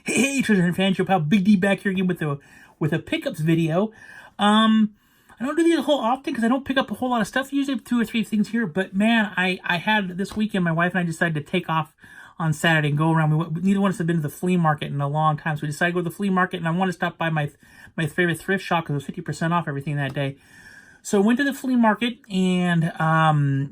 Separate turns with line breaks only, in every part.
Hey, Treasure Hunt fan, show pal Big D back here again with a pickups video. I don't do these a whole often because I don't pick up a whole lot of stuff. Usually 2 or 3 things here, but man, I had this weekend. My wife and I decided to take off on Saturday and go around. Neither one of us had been to the flea market in a long time, so we decided to go to the flea market, and I wanted to stop by my favorite thrift shop because it was 50% off everything that day. So I went to the flea market, and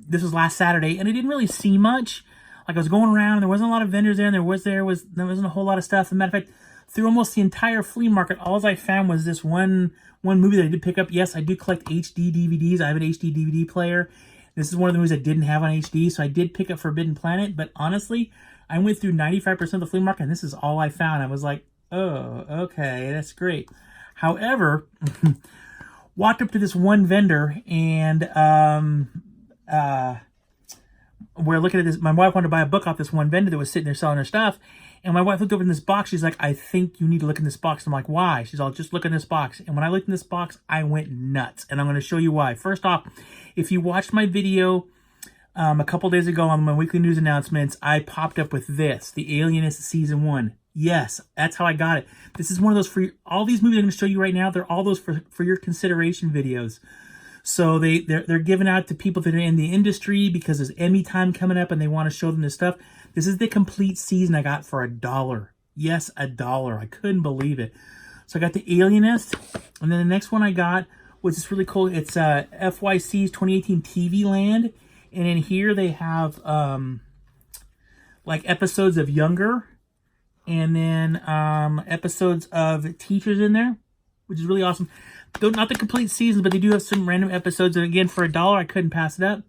this was last Saturday, and I didn't really see much. Like, I was going around, and there wasn't a lot of vendors there, and there wasn't a whole lot of stuff. As a matter of fact, through almost the entire flea market, all I found was this one movie that I did pick up. Yes, I do collect HD DVDs. I have an HD DVD player. This is one of the movies I didn't have on HD, so I did pick up Forbidden Planet. But honestly, I went through 95% of the flea market, and this is all I found. I was like, oh, okay, that's great. However, walked up to this one vendor, and we're looking at this. My wife wanted to buy a book off this one vendor that was sitting there selling her stuff. And my wife looked over in this box. She's like, I think you need to look in this box. I'm like, why? She's all, just look in this box. And when I looked in this box, I went nuts. And I'm going to show you why. First off, if you watched my video a couple days ago on my weekly news announcements, I popped up with this, The Alienist Season 1. Yes, that's how I got it. This is one of those for all these movies I'm going to show you right now. They're all those for your consideration videos. So they're given out to people that are in the industry because there's Emmy time coming up and they want to show them this stuff. This is the complete season I got for $1. Yes, $1. I couldn't believe it. So I got The Alienist, and then the next one I got was this really cool. It's FYC's 2018 TV Land, and in here they have like episodes of Younger, and then episodes of Teachers in there, which is really awesome. Though not the complete season, but they do have some random episodes. And again, for $1, I couldn't pass it up.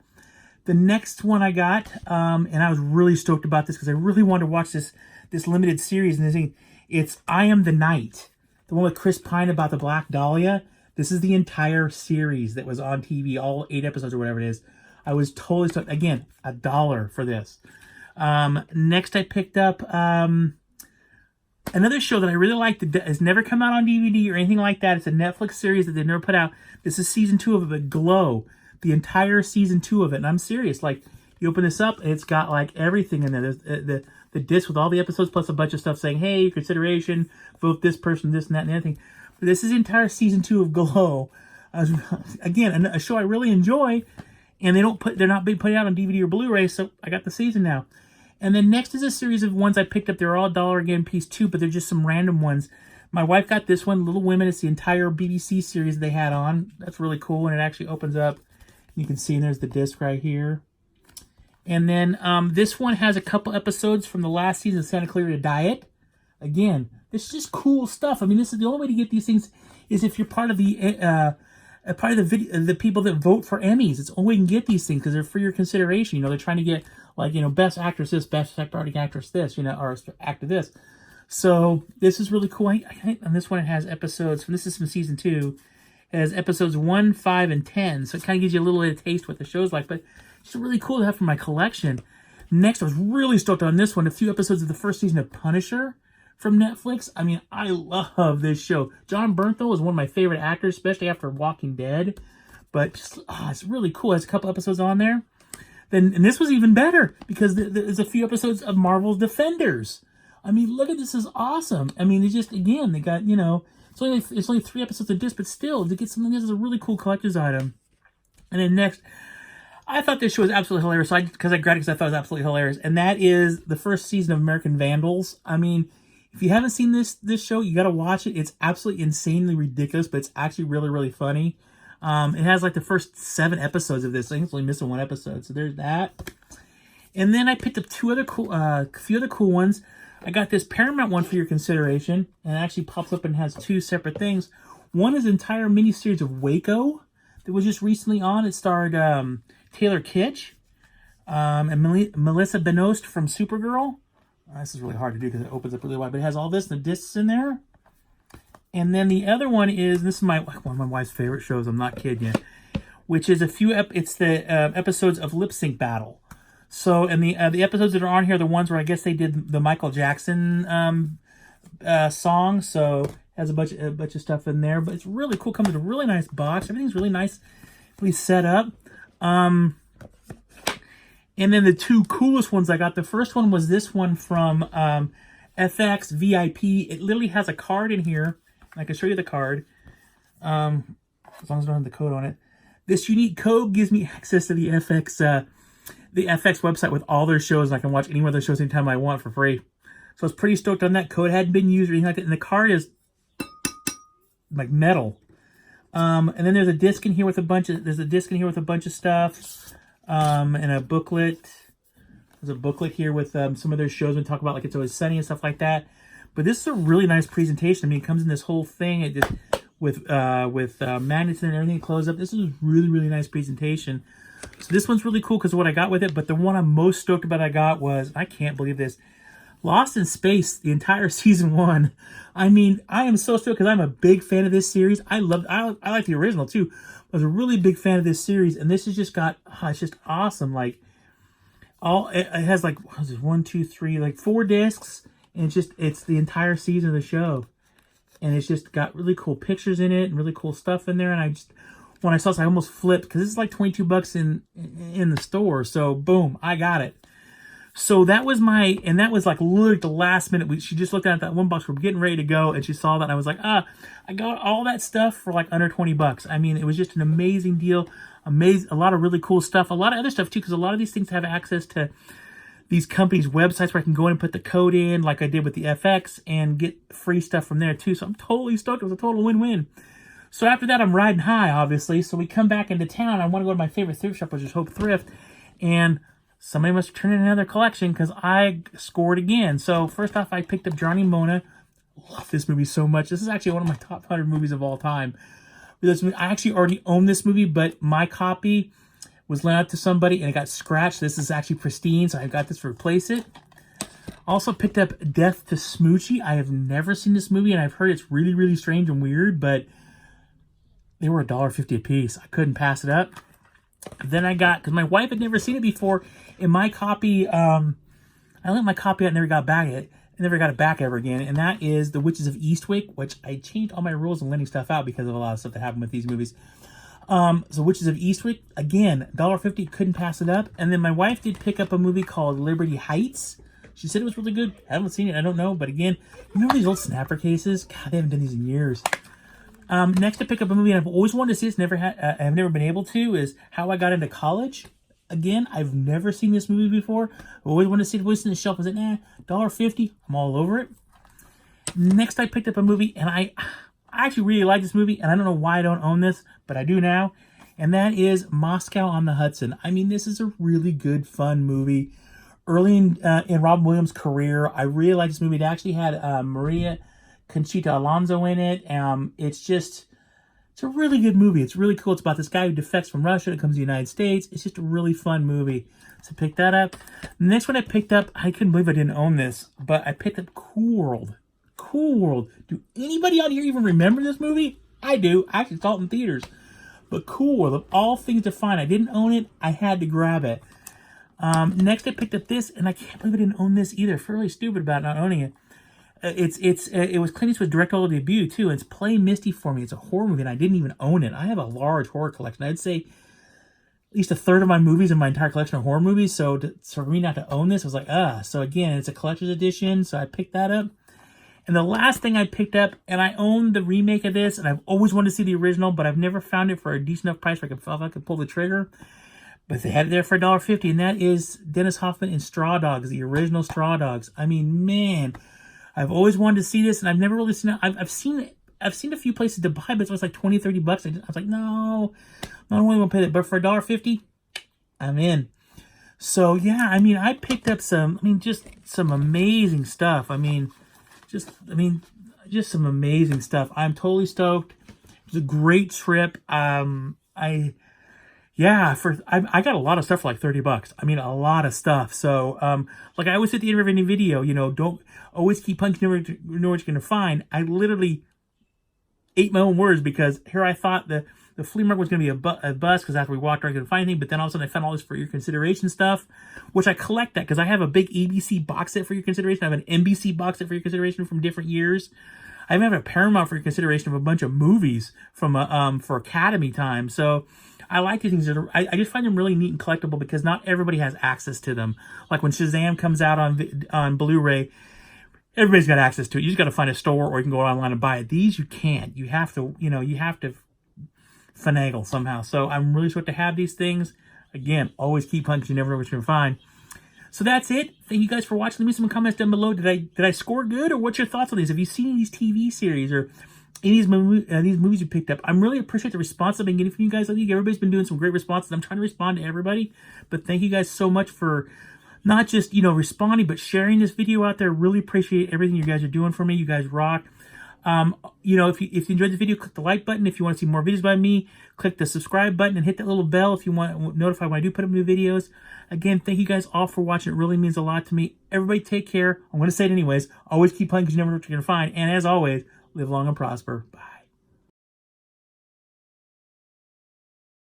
The next one I got, and I was really stoked about this because I really wanted to watch this limited series. And it's I Am the Night, the one with Chris Pine about the Black Dahlia. This is the entire series that was on TV, all 8 episodes or whatever it is. I was totally stoked. Again, $1 for this. Next, I picked up another show that I really liked that has never come out on DVD or anything like that. It's a Netflix series that they've never put out. This is season 2 of it, but Glow. The entire season 2 of it. And I'm serious. Like, you open this up, and it's got, like, everything in there. There's the disc with all the episodes, plus a bunch of stuff saying, hey, consideration, vote this person, this and that and everything. But this is the entire season 2 of Glow. Again, a show I really enjoy, and they're not being put out on DVD or Blu-ray, so I got the season now. And then next is a series of ones I picked up. They're all $1 again piece too, but they're just some random ones. My wife got this one, Little Women. It's the entire BBC series they had on. That's really cool, and it actually opens up. You can see, and there's the disc right here. And then this one has a couple episodes from the last season of Santa Clarita Diet. Again, this is just cool stuff. I mean, this is the only way to get these things is if you're part of the people that vote for Emmys. It's the only way you can get these things because they're for your consideration. You know, they're trying to get, like, you know, best actress this, best supporting actress this, you know, or actor this. So this is really cool. On this one, it has episodes. This is from season 2. It has episodes 1, 5, and 10. So it kind of gives you a little bit of taste what the show's like. But it's really cool to have for my collection. Next, I was really stoked on this one. A few episodes of the first season of Punisher from Netflix. I mean, I love this show. John Bernthal is one of my favorite actors, especially after Walking Dead. But just, it's really cool. It has a couple episodes on there. And this was even better because there's a few episodes of Marvel's Defenders. I mean, look at this. Is awesome. I mean, they just, again, they got, you know, it's only 3 episodes of this, but still, to get something, this is a really cool collector's item. And then next, I thought this show was absolutely hilarious because I grabbed it because I thought it was absolutely hilarious. And that is the first season of American Vandals. I mean, if you haven't seen this show, you got to watch it. It's absolutely insanely ridiculous, but it's actually really, really funny. It has like the first 7 episodes of this. I think it's only missing 1 episode. So there's that. And then I picked up a few other cool ones. I got this Paramount one for your consideration, and it actually pops up and has 2 separate things. One is an entire miniseries of Waco that was just recently on. It starred Taylor Kitsch and Melissa Benoist from Supergirl. This is really hard to do because it opens up really wide, but it has all this, the discs in there. And then the other one is, this is one of my wife's favorite shows, I'm not kidding you, which is it's the episodes of Lip Sync Battle. So, and the episodes that are on here are the ones where I guess they did the Michael Jackson song. So it has a bunch of stuff in there, but it's really cool. Comes in a really nice box. Everything's really nicely set up. And then the 2 coolest ones I got. The first one was this one from FX, VIP. It literally has a card in here. I can show you the card. As long as I don't have the code on it. This unique code gives me access to the FX website with all their shows. And I can watch any one of their shows anytime I want for free. So I was pretty stoked on that. Code hadn't been used or anything like that. And the card is like metal. And then there's a disc in here with a bunch of stuff. And a booklet. There's a booklet here with some of their shows and talk about like It's Always Sunny and stuff like that. But this is a really nice presentation. I mean, it comes in this whole thing. It just with magnets and everything closed up. This is a really, really nice presentation. So this one's really cool because of what I got with it. But the one I'm most stoked about I got was, I can't believe this, Lost in Space, the entire season 1. I mean, I am so stoked because I'm a big fan of this series. I like the original too. I was a really big fan of this series, and this has just got, it's just awesome. Like, it has like, what is it, 1, 2, 3, like 4 discs, and it's the entire season of the show. And it's just got really cool pictures in it and really cool stuff in there. And when I saw this, I almost flipped because this is like $22 in the store. So boom, I got it. So that was that was like literally the last minute. She just looked at that one box. We're getting ready to go, and she saw that. And I was like, I got all that stuff for like under $20. I mean, it was just an amazing deal. A lot of really cool stuff. A lot of other stuff too, because a lot of these things have access to these companies' websites where I can go in and put the code in, like I did with the FX, and get free stuff from there too. So I'm totally stoked. It was a total win-win. So after that, I'm riding high, obviously. So we come back into town. I want to go to my favorite thrift shop, which is Hope Thrift, and somebody must turn in another collection because I scored again. So first off, I picked up Johnny Mona. Love this movie so much. This is actually one of my top 100 movies of all time. I actually already own this movie, but my copy was lent out to somebody and it got scratched. This is actually pristine, so I got this to replace it. Also picked up Death to Smoochie. I have never seen this movie, and I've heard it's really, really strange and weird, but they were $1.50 a piece. I couldn't pass it up. Then I got, because my wife had never seen it before, in my copy, I lent my copy out and never got it back ever again, and that is The Witches of Eastwick, which I changed all my rules on lending stuff out because of a lot of stuff that happened with these movies. So Witches of Eastwick, again, $1.50, couldn't pass it up. And then my wife did pick up a movie called Liberty Heights. She said it was really good. I haven't seen it, I don't know. But again, you remember these old snapper cases? God, they haven't done these in years. Next, I pick up a movie I've always wanted to see. I've never been able to, is How I Got Into College. Again, I've never seen this movie before. I always wanted to see it. Voice in the shelf. I was like, $1.50. I'm all over it. Next, I picked up a movie, and I actually really like this movie, and I don't know why I don't own this, but I do now. And that is Moscow on the Hudson. I mean, this is a really good, fun movie. Early in Robin Williams' career, I really like this movie. It actually had Maria Conchita Alonso in it. It's a really good movie. It's really cool. It's about this guy who defects from Russia and comes to the United States. It's just a really fun movie. So pick that up. The next one I picked up, I couldn't believe I didn't own this, but I picked up Cool World. Cool World. Do anybody out here even remember this movie? I do. I actually saw it in theaters. But Cool World, of all things to find, I didn't own it. I had to grab it. Next, I picked up this, and I can't believe I didn't own this either. Fairly stupid about not owning it. It was Clint Eastwood's directorial debut too. It's Play Misty for Me. It's a horror movie, and I didn't even own it. I have a large horror collection. I'd say at least a third of my movies in my entire collection are horror movies. So for me not to own this, I was like, So again, it's a collector's edition, so I picked that up. And the last thing I picked up, and I own the remake of this, and I've always wanted to see the original, but I've never found it for a decent enough price where I could pull the trigger. But they had it there for $1.50, and that is Dennis Hoffman in Straw Dogs, the original Straw Dogs. I mean, man, I've always wanted to see this, and I've never really seen it. I've seen a few places to buy, but it's like $20, $30. I was like, no, I don't really want to pay that. But for $1.50, I'm in. So yeah, I mean, I picked up just some amazing stuff. Just some amazing stuff. I'm totally stoked. It was a great trip. I got a lot of stuff for like $30. I mean, a lot of stuff. So, like I always say at the end of any video, don't always keep punching, you know what you're going to find. I literally ate my own words because here I thought the flea market was going to be a bust because after we walked around I couldn't find anything. But then all of a sudden I found all this for your consideration stuff, which I collect that because I have a big ABC box set for your consideration. I have an NBC box set for your consideration from different years. I even have a Paramount for your consideration of a bunch of movies from for Academy time. So I like these things. I just find them really neat and collectible because not everybody has access to them. Like when Shazam comes out on Blu-ray, everybody's got access to it. You just got to find a store, or you can go online and buy it. These you can't. You have to, you know, you have to finagle somehow. So I'm really stoked to have these things. Again, always keep hunting because you never know what you're going to find. So that's it. Thank you guys for watching. Leave me some comments down below. Did I score good, or what's your thoughts on these? Have you seen these TV series or any of these movies you picked up? I'm really appreciate the response I've been getting from you guys. I think everybody's been doing some great responses. I'm trying to respond to everybody, but thank you guys so much for not just, you know, responding, but sharing this video out there. Really appreciate everything you guys are doing for me. You guys rock. You know, if you enjoyed the video, click the like button. If you want to see more videos by me, click the subscribe button and hit that little bell if you want notified when I do put up new videos. Again, thank you guys all for watching. It really means a lot to me. Everybody take care. I'm going to say it anyways. Always keep hunting because you never know what you're going to find. And as always, live long and prosper. Bye.